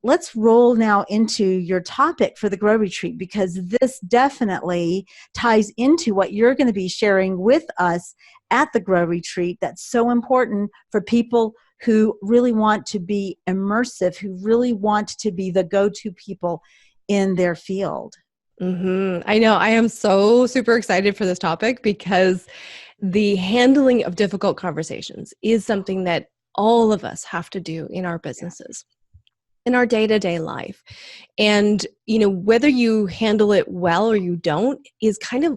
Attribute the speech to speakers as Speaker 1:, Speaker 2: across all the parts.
Speaker 1: let's roll now into your topic for the Grow Retreat, because this definitely ties into what you're going to be sharing with us at the Grow Retreat. That's so important for people who really want to be immersive, who really want to be the go-to people in their field.
Speaker 2: I know. I am so super excited for this topic because the handling of difficult conversations is something that all of us have to do in our businesses, in our day-to-day life. And, whether you handle it well or you don't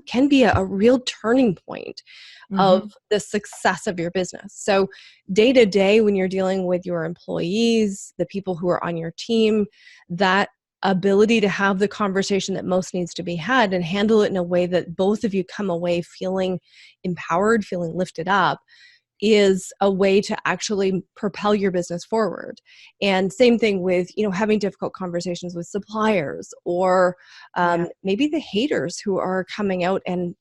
Speaker 2: can be a real turning point of the success of your business. So day to day, when you're dealing with your employees, the people who are on your team, that ability to have the conversation that most needs to be had and handle it in a way that both of you come away feeling empowered, feeling lifted up, is a way to actually propel your business forward. And same thing with, having difficult conversations with suppliers or maybe the haters who are coming out and,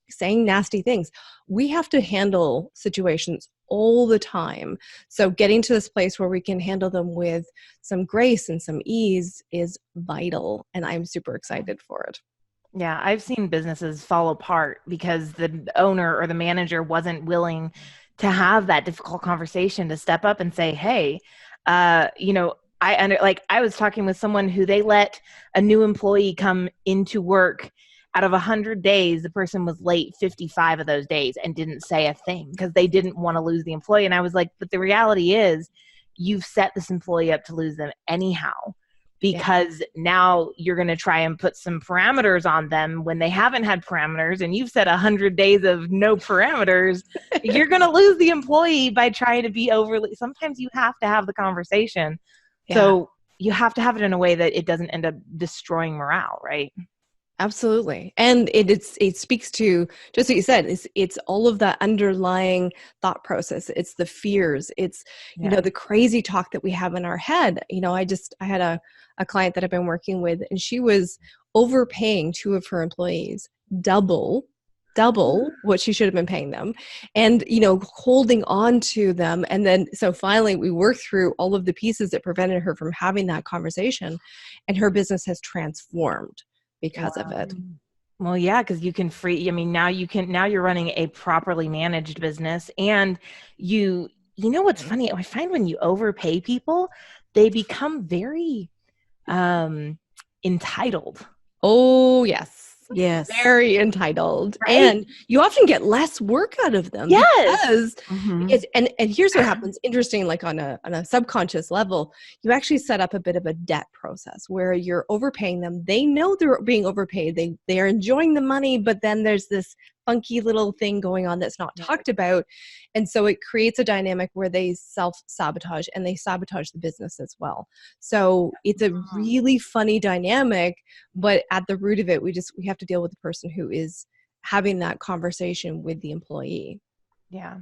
Speaker 2: saying nasty things. We have to handle situations all the time. So getting to this place where we can handle them with some grace and some ease is vital. And I'm super excited for it.
Speaker 3: Yeah, I've seen businesses fall apart because the owner or the manager wasn't willing to have that difficult conversation, to step up and say, hey, I was talking with someone who they let a new employee come into work. Out of 100 days, the person was late 55 of those days and didn't say a thing because they didn't want to lose the employee. And I was like, but the reality is you've set this employee up to lose them anyhow, because now you're going to try and put some parameters on them when they haven't had parameters, and you've set 100 days of no parameters. You're going to lose the employee by trying to be overly. Sometimes you have to have the conversation. Yeah. So you have to have it in a way that it doesn't end up destroying morale, right?
Speaker 2: Absolutely. And it speaks to just what you said, it's all of that underlying thought process. It's the fears. It's, the crazy talk that we have in our head. I had a client that I've been working with, and she was overpaying two of her employees double what she should have been paying them, and, holding on to them. And then, so finally we worked through all of the pieces that prevented her from having that conversation, and her business has transformed because of it.
Speaker 3: Well, yeah, because you can now you're running a properly managed business, and what's funny? I find when you overpay people, they become very entitled.
Speaker 2: Oh, yes.
Speaker 1: Yes.
Speaker 2: Very entitled.
Speaker 3: Right?
Speaker 2: And you often get less work out of them.
Speaker 3: Yes.
Speaker 2: Because and here's what happens. Interesting, like on a subconscious level, you actually set up a bit of a debt process where you're overpaying them. They know they're being overpaid. They are enjoying the money, but then there's this funky little thing going on that's not talked about. And so it creates a dynamic where they self-sabotage, and they sabotage the business as well. So it's a really funny dynamic, but at the root of it, we have to deal with the person who is having that conversation with the employee.
Speaker 3: Yeah.